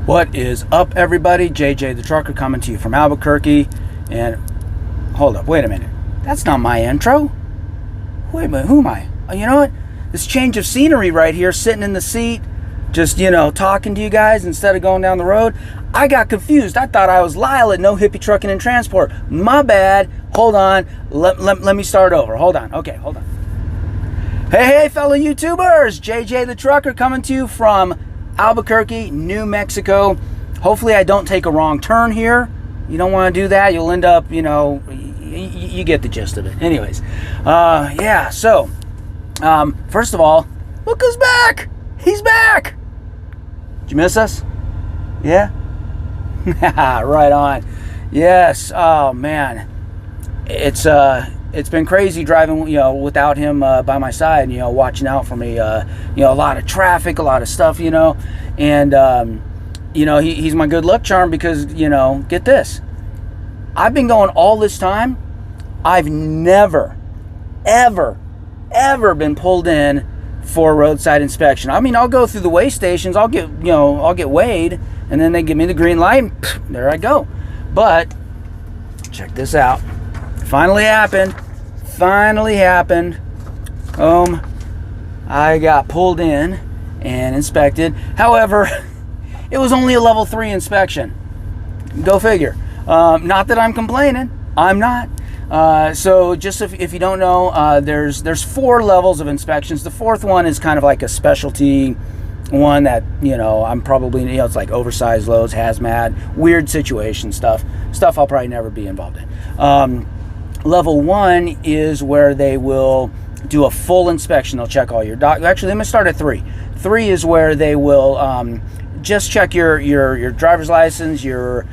What is up, everybody? JJ the Trucker coming to you from Albuquerque. And hold up, wait a minute. That's not my intro. Wait a minute, who am I? Oh, you know what? This change of scenery right here, sitting in the seat, just, talking to you guys instead of going down the road. I got confused. I thought I was Lyle at No Hippie Trucking and Transport. My bad. Hold on. Let me start over. Hold on. Okay, hold on. Hey, fellow YouTubers. JJ the Trucker coming to you from Albuquerque, New Mexico. Hopefully I don't take a wrong turn here. You don't want to do that. You'll end up, you get the gist of it. Anyways, so, first of all, look who's back. He's back. Did you miss us? Yeah? Right on. Yes. Oh, man. It's been crazy driving, without him by my side, watching out for me. A lot of traffic, a lot of stuff, and he's my good luck charm because, get this. I've been going all this time. I've never, ever been pulled in for a roadside inspection. I mean, I'll go through the weigh stations, I'll get weighed, and then they give me the green light, and there I go. But check this out. Finally happened. I got pulled in and inspected. However, it was only a level 3 inspection. Go figure. Not that I'm complaining. I'm not. So just if you don't know, there's 4 levels of inspections. The 4th one is kind of like a specialty one that, I'm probably, it's like oversized loads, hazmat, weird situation stuff I'll probably never be involved in. Level 1 is where they will do a full inspection. They'll check all your actually, let me start at 3. 3 is where they will just check your driver's license, your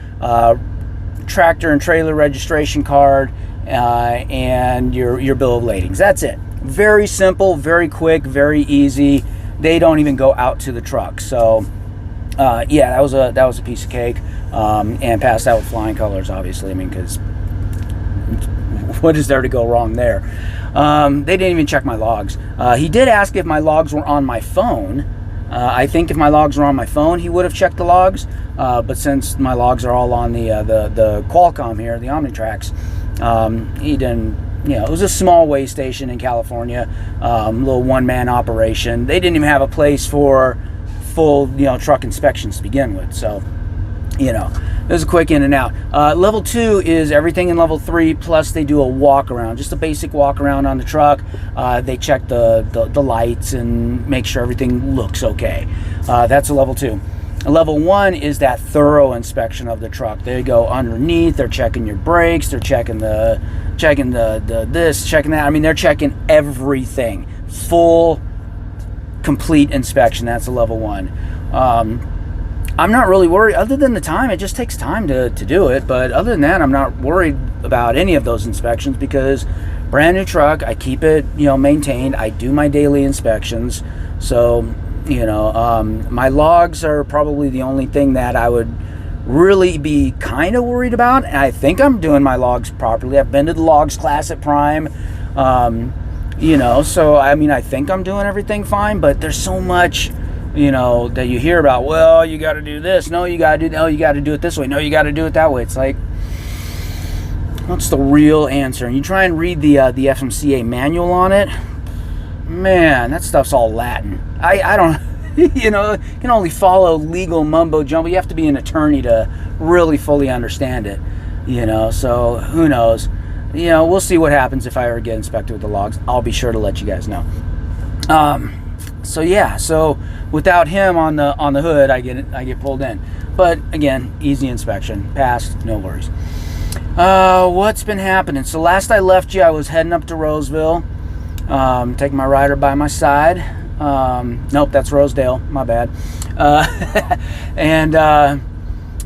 tractor and trailer registration card, and your bill of ladings. That's it. Very simple, very quick, very easy. They don't even go out to the truck. So that was a piece of cake, and passed out with flying colors, obviously. I mean, because what is there to go wrong there? They didn't even check my logs. He did ask if my logs were on my phone. I think if my logs were on my phone, he would have checked the logs. But since my logs are all on the Qualcomm here, the Omnitrax, he didn't. It was a small weigh station in California, little one-man operation. They didn't even have a place for full, truck inspections to begin with. So, it was a quick in and out. Level 2 is everything in level 3, plus they do a walk around, just a basic walk around on the truck. They check the lights and make sure everything looks okay. That's a level 2. Level 1 is that thorough inspection of the truck. They go underneath, they're checking your brakes, they're checking the this, checking that. I mean, they're checking everything. Full, complete inspection. That's a level 1. I'm not really worried, other than the time. It just takes time to do it. But other than that, I'm not worried about any of those inspections because brand new truck, I keep it, maintained. I do my daily inspections. So, my logs are probably the only thing that I would really be kind of worried about. And I think I'm doing my logs properly. I've been to the logs class at Prime. So, I mean, I think I'm doing everything fine. But there's so much that you hear about. Well, you got to do this. No, you got to do it this way. No, you got to do it that way. It's like, what's the real answer? And you try and read the FMCA manual on it. Man, that stuff's all Latin. I don't, you can only follow legal mumbo jumbo. You have to be an attorney to really fully understand it. So who knows? We'll see what happens if I ever get inspected with the logs. I'll be sure to let you guys know. So without him on the hood, I get pulled in. But again, easy inspection, passed, no worries. What's been happening? So last I left you, I was heading up to Roseville, taking my rider by my side. Nope, that's Rosedale, my bad.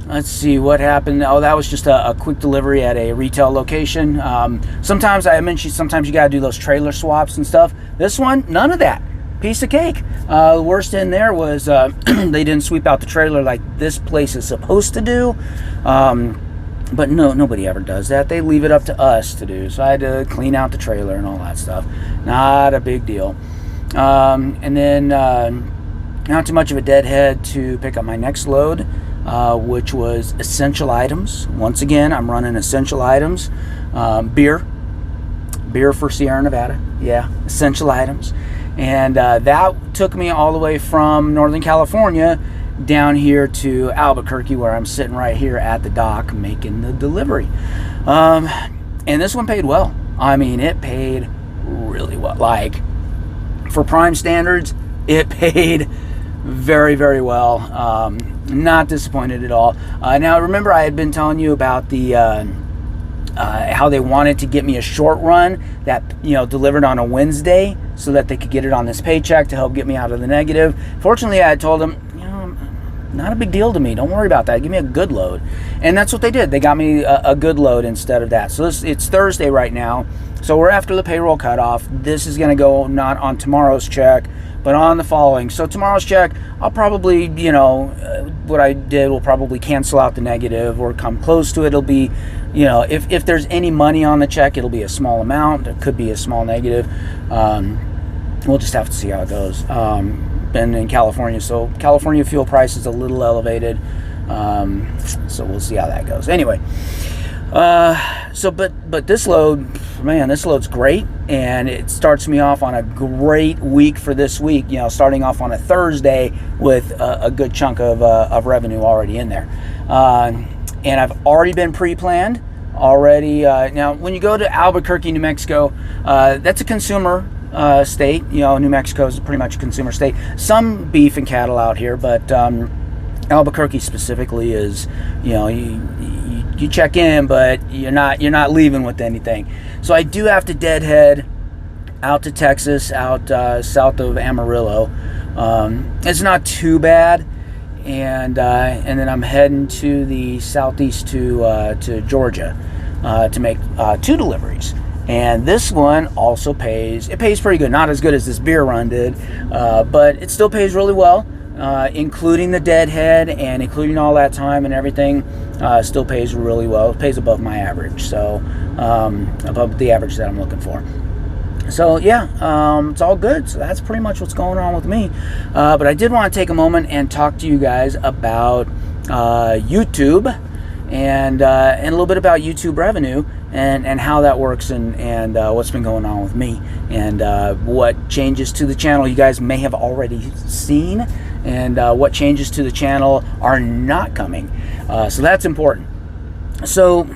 Let's see what happened. Oh, that was just a quick delivery at a retail location. Sometimes I mentioned you gotta do those trailer swaps and stuff. This one, none of that. Piece of cake. The worst in there was they didn't sweep out the trailer like this place is supposed to do. But nobody ever does that. They leave it up to us to do. So I had to clean out the trailer and all that stuff. Not a big deal. And then not too much of a deadhead to pick up my next load. which was essential items. Once again, I'm running essential items. Beer for Sierra Nevada. Yeah, essential items. And that took me all the way from Northern California down here to Albuquerque, where I'm sitting right here at the dock making the delivery. And this one paid well. I mean, it paid really well. Like, for Prime standards, it paid very, very well. Not disappointed at all. Now, remember I had been telling you about the how they wanted to get me a short run that, you know, delivered on a Wednesday so that they could get it on this paycheck to help get me out of the negative. Fortunately, I had told them, you know, not a big deal to me. Don't worry about that. Give me a good load. And that's what they did. They got me a good load instead of that. So it's Thursday right now. So we're after the payroll cutoff. This is going to go not on tomorrow's check, but on the following. So tomorrow's check, I'll probably, you know, what I did will probably cancel out the negative or come close to it. It'll be, you know, if there's any money on the check, it'll be a small amount. There could be a small negative. We'll just have to see how it goes. Been in California, so California fuel price is a little elevated. So we'll see how that goes. Anyway, but this load, man, this load's great, and it starts me off on a great week for this week. You know, starting off on a Thursday with a good chunk of revenue already in there, and I've already been pre-planned already. Now, when you go to Albuquerque, New Mexico, that's a consumer state. You know, New Mexico is pretty much a consumer state. Some beef and cattle out here, but Albuquerque specifically is, you know, you check in, but you're not leaving with anything. So I do have to deadhead out to Texas, out south of Amarillo. It's not too bad, and then I'm heading to the southeast to Georgia to make 2 deliveries. And this one also pays. It pays pretty good. Not as good as this beer run did, but it still pays really well, including the deadhead and including all that time and everything. Still pays really well. It pays above my average, so above the average that I'm looking for. So yeah, it's all good. So that's pretty much what's going on with me. But I did want to take a moment and talk to you guys about YouTube and a little bit about YouTube revenue and how that works and what's been going on with me and what changes to the channel you guys may have already seen and what changes to the channel are not coming. So that's important. So,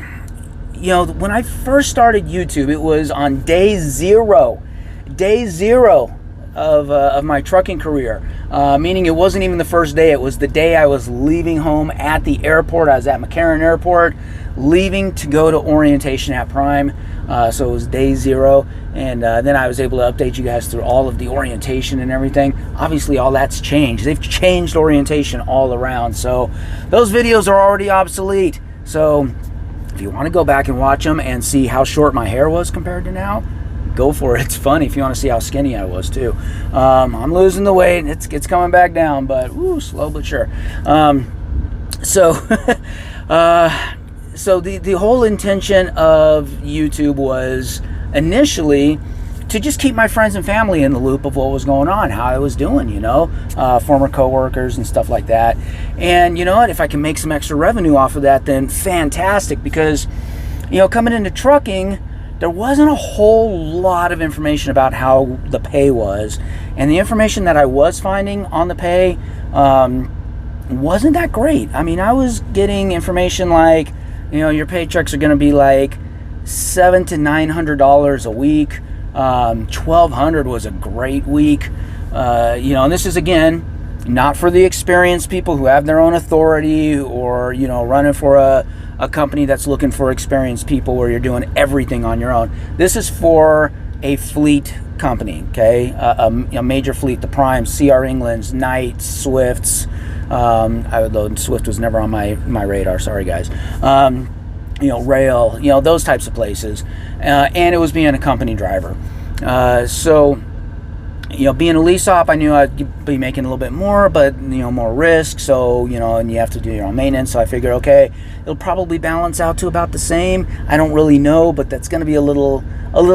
you know, when I first started YouTube, it was on day zero of my trucking career, meaning it wasn't even the first day. It was the day I was leaving home at the airport. I was at McCarran Airport, leaving to go to orientation at Prime. So it was day 0, and then I was able to update you guys through all of the orientation and everything. Obviously, all that's changed. They've changed orientation all around, so those videos are already obsolete. So if you want to go back and watch them and see how short my hair was compared to now, go for it. It's funny if you want to see how skinny I was too. I'm losing the weight. It's coming back down, but slow but sure. So the whole intention of YouTube was initially to just keep my friends and family in the loop of what was going on, how I was doing, you know, former coworkers and stuff like that. And you know what? If I can make some extra revenue off of that, then fantastic, because, you know, coming into trucking, there wasn't a whole lot of information about how the pay was, and the information that I was finding on the pay wasn't that great. I mean, I was getting information like, you know, your paychecks are going to be like $700 to $900 a week. $1,200 was a great week. You know, and this is, again, not for the experienced people who have their own authority or, you know, running for a company that's looking for experienced people where you're doing everything on your own. This is for a fleet company, okay? A major fleet, the Prime, CR Englands, Knights, Swifts. Swift was never on my radar, sorry guys. You know, Rail, you know, those types of places. And it was being a company driver. So, you know, being a lease op, I knew I'd be making a little bit more, but, you know, more risk. So, you know, and you have to do your own maintenance. So I figured, okay, it'll probably balance out to about the same. I don't really know, but that's going to be a little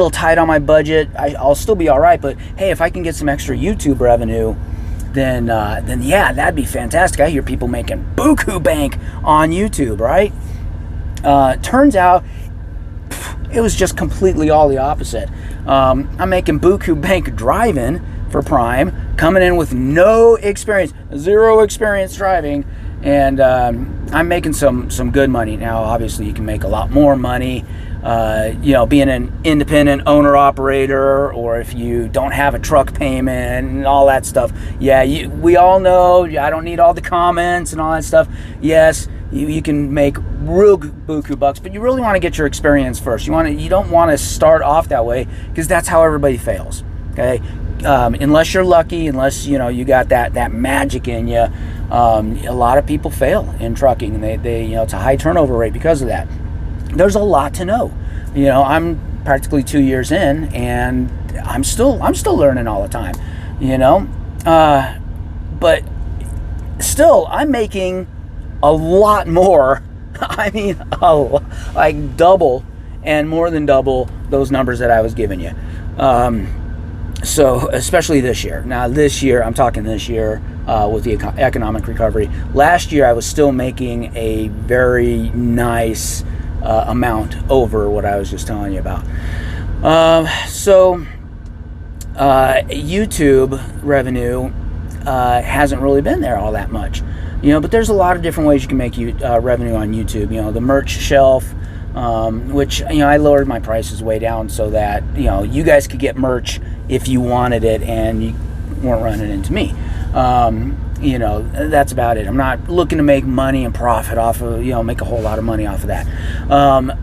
tight on my budget. I'll still be all right. But hey, if I can get some extra YouTube revenue, then yeah, that'd be fantastic. I hear people making buku bank on YouTube, right? Turns out it was just completely all the opposite. I'm making buku bank driving for Prime, coming in with no experience, zero experience driving, and I'm making some good money. Now, obviously, you can make a lot more money, being an independent owner-operator, or if you don't have a truck payment and all that stuff. Yeah, we all know, I don't need all the comments and all that stuff. Yes, you can make real buku bucks, but you really want to get your experience first. You don't want to start off that way, because that's how everybody fails. Okay, unless you're lucky, unless you got that magic in you. A lot of people fail in trucking, and they it's a high turnover rate because of that. There's a lot to know. I'm practically 2 years in, and I'm still learning all the time. But still, I'm making a lot more. I mean, like double and more than double those numbers that I was giving you. So especially this year. Now this year, I'm talking this year with the economic recovery. Last year, I was still making a very nice amount over what I was just telling you about. So YouTube revenue hasn't really been there all that much. But there's a lot of different ways you can make revenue on YouTube. The merch shelf, which I lowered my prices way down so that you guys could get merch if you wanted it and you weren't running into me. That's about it. I'm not looking to make money and profit off of make a whole lot of money off of that.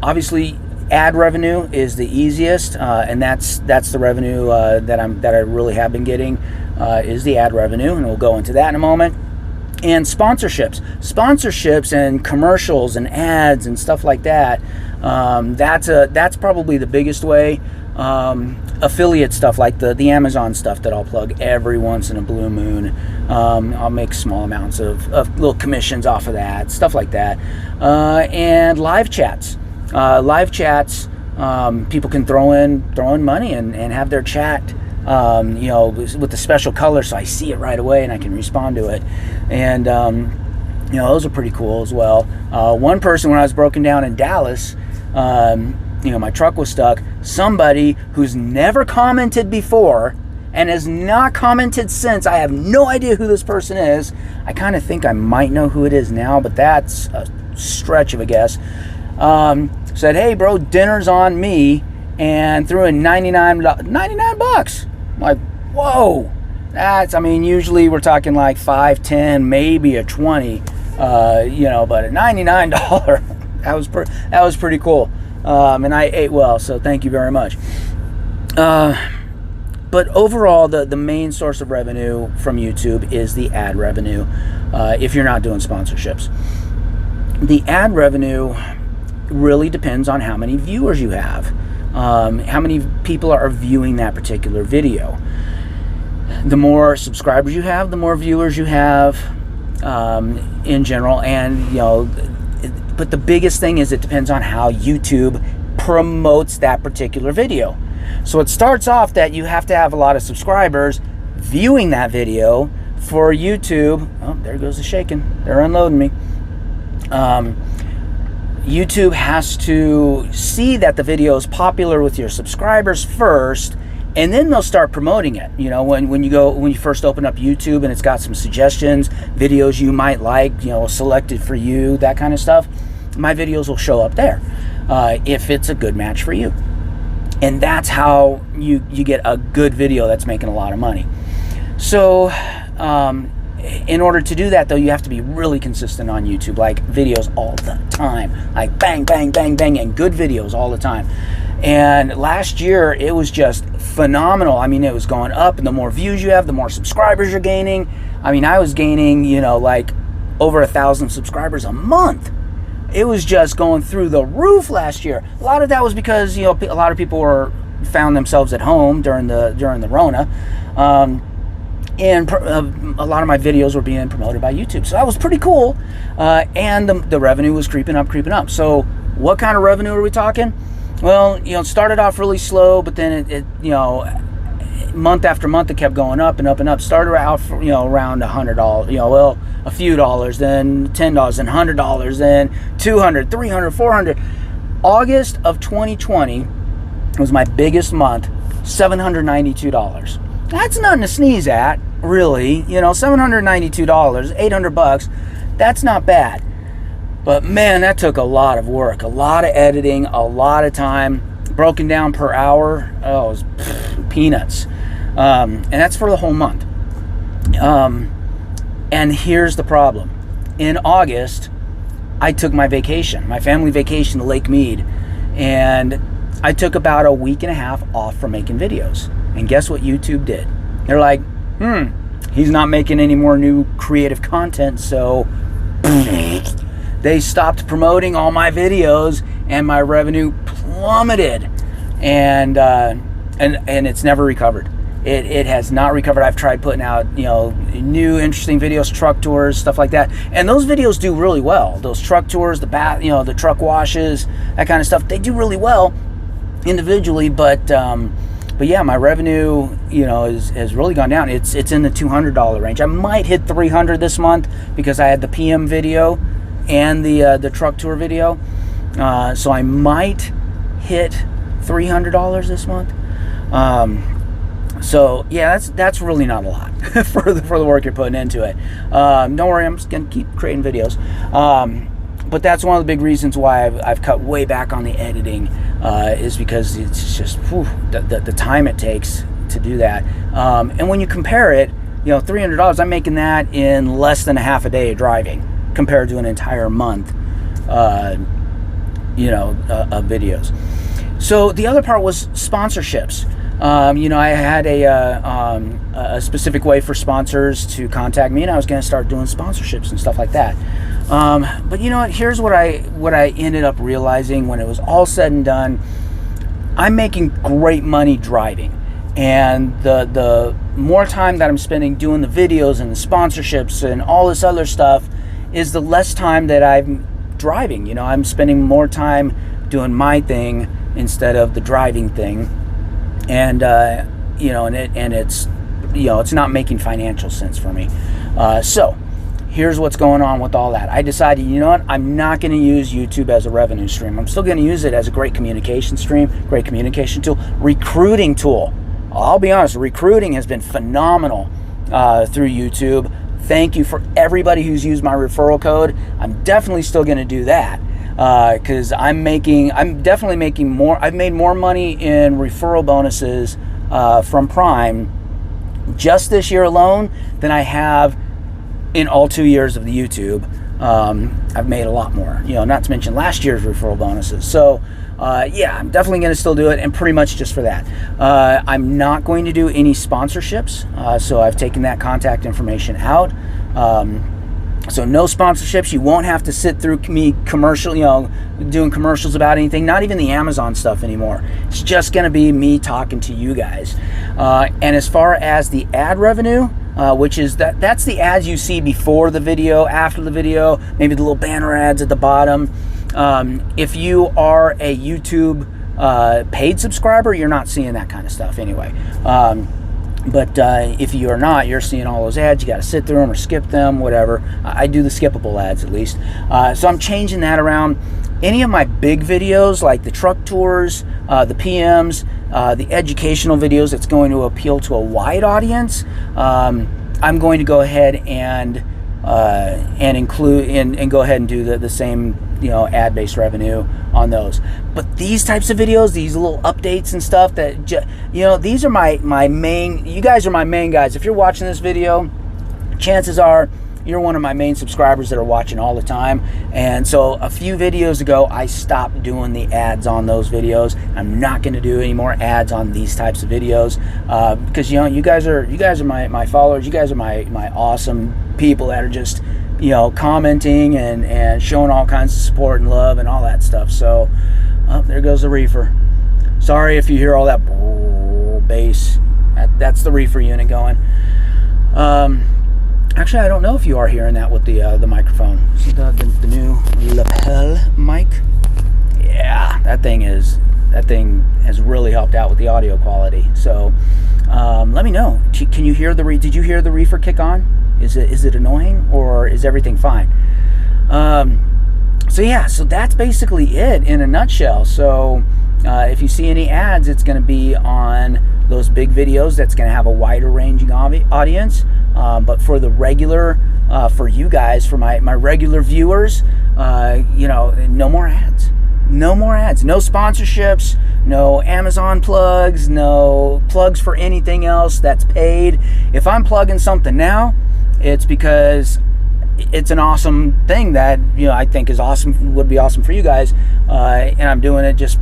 Obviously, ad revenue is the easiest, and that's the revenue that I really have been getting is the ad revenue, and we'll go into that in a moment. And sponsorships and commercials and ads and stuff like that. That's probably the biggest way. Affiliate stuff like the Amazon stuff that I'll plug every once in a blue moon. I'll make small amounts of little commissions off of that, stuff like that. And live chats. People can throw in money and have their chat with the special color, so I see it right away and I can respond to it. And those are pretty cool as well. One person, when I was broken down in Dallas, my truck was stuck. Somebody who's never commented before and has not commented since. I have no idea who this person is. I kind of think I might know who it is now, but that's a stretch of a guess. Said, "Hey, bro, dinner's on me," and threw in 99 bucks. I'm like, whoa. Usually we're talking like 5, 10, maybe a 20, but a $99, that was pretty cool. And I ate well, so thank you very much. But overall, the main source of revenue from YouTube is the ad revenue, if you're not doing sponsorships. The ad revenue really depends on how many viewers you have, how many people are viewing that particular video. The more subscribers you have, the more viewers you have in general, and but the biggest thing is it depends on how YouTube promotes that particular video. So it starts off that you have to have a lot of subscribers viewing that video for YouTube. Oh, there goes the shaking. They're unloading me. YouTube has to see that the video is popular with your subscribers first, and then they'll start promoting it. When you first open up YouTube and it's got some suggestions, videos you might like, selected for you, that kind of stuff, my videos will show up there if it's a good match for you. And that's how you get a good video that's making a lot of money. So in order to do that, though, you have to be really consistent on YouTube, like videos all the time, like bang, bang, bang, bang, and good videos all the time. And last year, it was just phenomenal. It was going up, and the more views you have, the more subscribers you're gaining. I was gaining, like over 1,000 subscribers a month. It was just going through the roof last year. A lot of that was because, a lot of people found themselves at home during the Rona. And a lot of my videos were being promoted by YouTube. So that was pretty cool. And the revenue was creeping up. So what kind of revenue are we talking? Well, it started off really slow, but then month after month, it kept going up and up and up. Started out for, around $100, well, a few dollars, then $10, then $100, then $200, $300, $400. August of 2020 was my biggest month, $792. That's nothing to sneeze at, really. $792, $800. That's not bad. But man, that took a lot of work, a lot of editing, a lot of time. Broken down per hour, it was peanuts. And that's for the whole month. And here's the problem. In August, I took my vacation, my family vacation to Lake Mead. And I took about a week and a half off from making videos. And guess what YouTube did? They're like, he's not making any more new creative content, so they stopped promoting all my videos, and my revenue plummeted, and it's never recovered. It has not recovered. I've tried putting out new interesting videos, truck tours, stuff like that, and those videos do really well. Those truck tours, the truck washes, that kind of stuff, they do really well individually, but yeah, my revenue has really gone down. It's in the $200 range. I might hit $300 this month because I had the PM video and the truck tour video, so I might hit $300 this month. So yeah, that's really not a lot for the work you're putting into it. Don't worry, I'm just gonna keep creating videos. But that's one of the big reasons why I've cut way back on the editing, is because it's just the time it takes to do that. And when you compare it, $300, I'm making that in less than a half a day of driving compared to an entire month, of videos. So the other part was sponsorships. I had a specific way for sponsors to contact me, and I was going to start doing sponsorships and stuff like that. But you know what? Here's what I ended up realizing when it was all said and done. I'm making great money driving, and the more time that I'm spending doing the videos and the sponsorships and all this other stuff is the less time that I'm driving. I'm spending more time doing my thing instead of the driving thing, and it's not making financial sense for me. So here's what's going on with all that. I decided, I'm not going to use YouTube as a revenue stream. I'm still going to use it as a great communication stream, great communication tool, recruiting tool. I'll be honest, recruiting has been phenomenal through YouTube. Thank you for everybody who's used my referral code. I'm definitely still going to do that, because I'm definitely making more. I've made more money in referral bonuses from Prime just this year alone than I have in all 2 years of the YouTube. I've made a lot more, not to mention last year's referral bonuses. So yeah, I'm definitely going to still do it, and pretty much just for that. I'm not going to do any sponsorships, so I've taken that contact information out. So no sponsorships. You won't have to sit through me doing commercials about anything, not even the Amazon stuff anymore. It's just going to be me talking to you guys. And as far as the ad revenue, which is that's the ads you see before the video, after the video, maybe the little banner ads at the bottom. If you are a YouTube paid subscriber, you're not seeing that kind of stuff anyway. But if you are not, you're seeing all those ads. You got to sit through them or skip them, whatever. I do the skippable ads at least. So I'm changing that around. Any of my big videos, like the truck tours, the PMs, the educational videos that's going to appeal to a wide audience, I'm going to go ahead and include and go ahead and do the same ad-based revenue on those. But these types of videos, these little updates and stuff that these are my main. You guys are my main guys. If you're watching this video, chances are you're one of my main subscribers that are watching all the time. And so a few videos ago, I stopped doing the ads on those videos. I'm not going to do any more ads on these types of videos, because you guys are my followers. You guys are my awesome people that are just commenting and showing all kinds of support and love and all that stuff. So there goes the reefer. Sorry if you hear all that bass. That's the reefer unit going. Actually, I don't know if you are hearing that with the microphone. See the new lapel mic? Yeah, that thing is that thing has really helped out with the audio quality. So let me know. Can you hear did you hear the reefer kick on? Is it annoying, or is everything fine? So yeah, so that's basically it in a nutshell. So if you see any ads, it's going to be on those big videos. That's going to have a wider ranging audience. But for the regular, for you guys, for my regular viewers, no more ads. No more ads. No sponsorships. No Amazon plugs. No plugs for anything else that's paid. If I'm plugging something now, it's because it's an awesome thing that I think is awesome, would be awesome for you guys, and I'm doing it just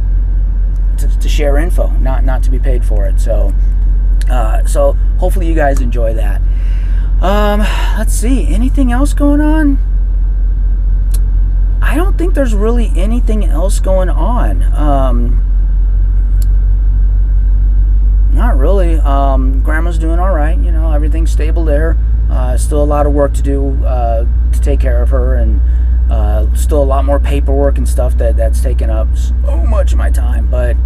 to share info, not to be paid for it. So hopefully you guys enjoy that. Let's see, anything else going on? I don't think there's really anything else going on. Not really. Grandma's doing all right. Everything's stable there. Still a lot of work to do to take care of her, and still a lot more paperwork and stuff that's taken up so much of my time. But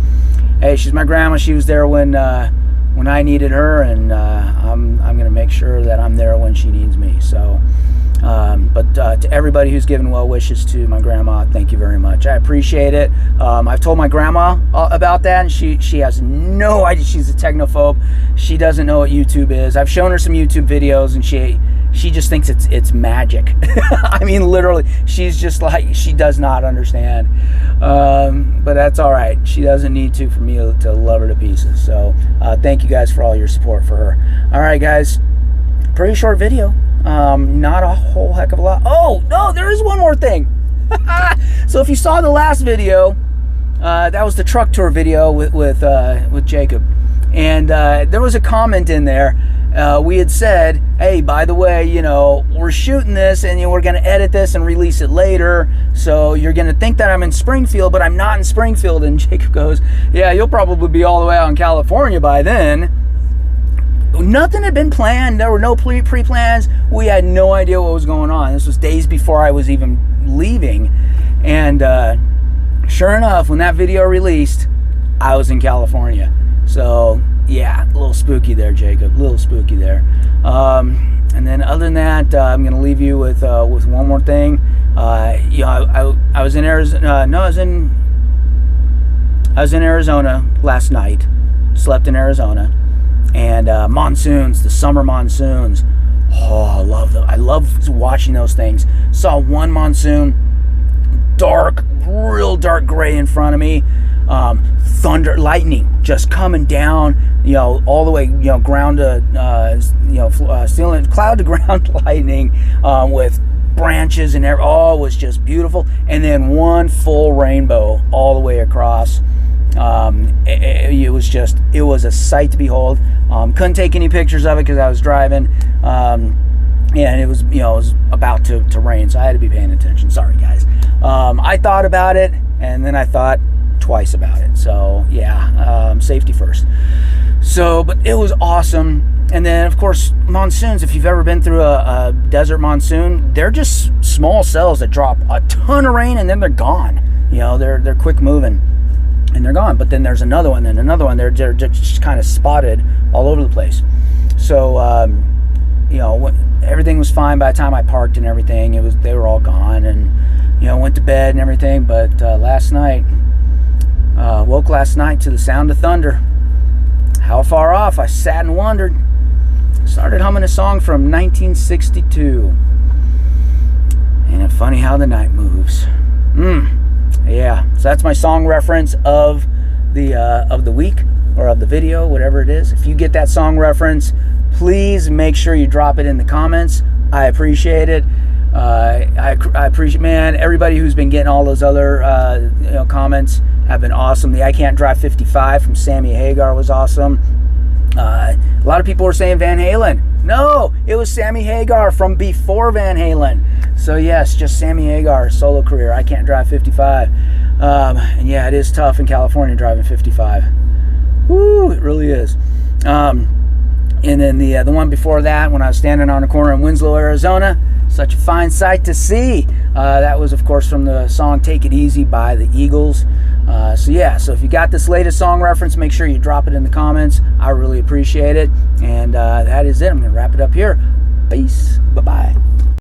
hey, she's my grandma. She was there when I needed her, and I'm gonna make sure that I'm there when she needs me. So, but to everybody who's given well wishes to my grandma, thank you very much. I appreciate it. I've told my grandma about that, and she has no idea. She's a technophobe. She doesn't know what YouTube is. I've shown her some YouTube videos, and she just thinks it's magic. I mean, literally, she's just like, she does not understand. But that's all right. She doesn't need to for me to love her to pieces. So thank you guys for all your support for her. All right, guys, pretty short video. Not a whole heck of a lot. Oh no, there is one more thing. So if you saw the last video, that was the truck tour video with Jacob, and there was a comment in there. We had said, hey, by the way, we're shooting this, and we're going to edit this and release it later, so you're going to think that I'm in Springfield, but I'm not in Springfield. And Jacob goes, yeah, you'll probably be all the way out in California by then. Nothing had been planned. There were no pre-plans. We had no idea what was going on. This was days before I was even leaving. And sure enough, when that video released, I was in California. So yeah, a little spooky there, Jacob. A little spooky there. And then other than that, I'm going to leave you with one more thing. I was in Arizona. No, I was in Arizona last night. Slept in Arizona. And monsoons, the summer monsoons. Oh, I love them. I love watching those things. Saw one monsoon, real dark gray in front of me. Thunder, lightning just coming down, all the way, ground to, ceiling, cloud to ground lightning, with branches and everything. Oh, it was just beautiful. And then one full rainbow all the way across. It was a sight to behold. Couldn't take any pictures of it because I was driving, and it was about to rain, so I had to be paying attention. Sorry, guys. I thought about it, and then I thought twice about it. So yeah, safety first. So, but it was awesome. And then, of course, monsoons. If you've ever been through a desert monsoon, they're just small cells that drop a ton of rain, and then they're gone. They're quick moving. And they're gone. But then there's another one, and another one. They're just kind of spotted all over the place. So, everything was fine by the time I parked and everything. They were all gone, and went to bed and everything. But last night, woke last night to the sound of thunder. How far off? I sat and wondered. Started humming a song from 1962. Ain't it funny how the night moves? Yeah, so that's my song reference of the week, or of the video, whatever it is. If you get that song reference, please make sure you drop it in the comments. I appreciate it. I appreciate, man, everybody who's been getting all those other comments have been awesome. The I Can't Drive 55 from Sammy Hagar was awesome. A lot of people were saying Van Halen. No, it was Sammy Hagar from before Van Halen. So yes, just Sammy Hagar solo career. I Can't Drive 55. And yeah, it is tough in California driving 55. Woo, it really is. And then the one before that, when I was standing on a corner in Winslow, Arizona, such a fine sight to see. That was, of course, from the song Take It Easy by the Eagles. So if you got this latest song reference, make sure you drop it in the comments. I really appreciate it. And that is it. I'm going to wrap it up here. Peace. Bye-bye.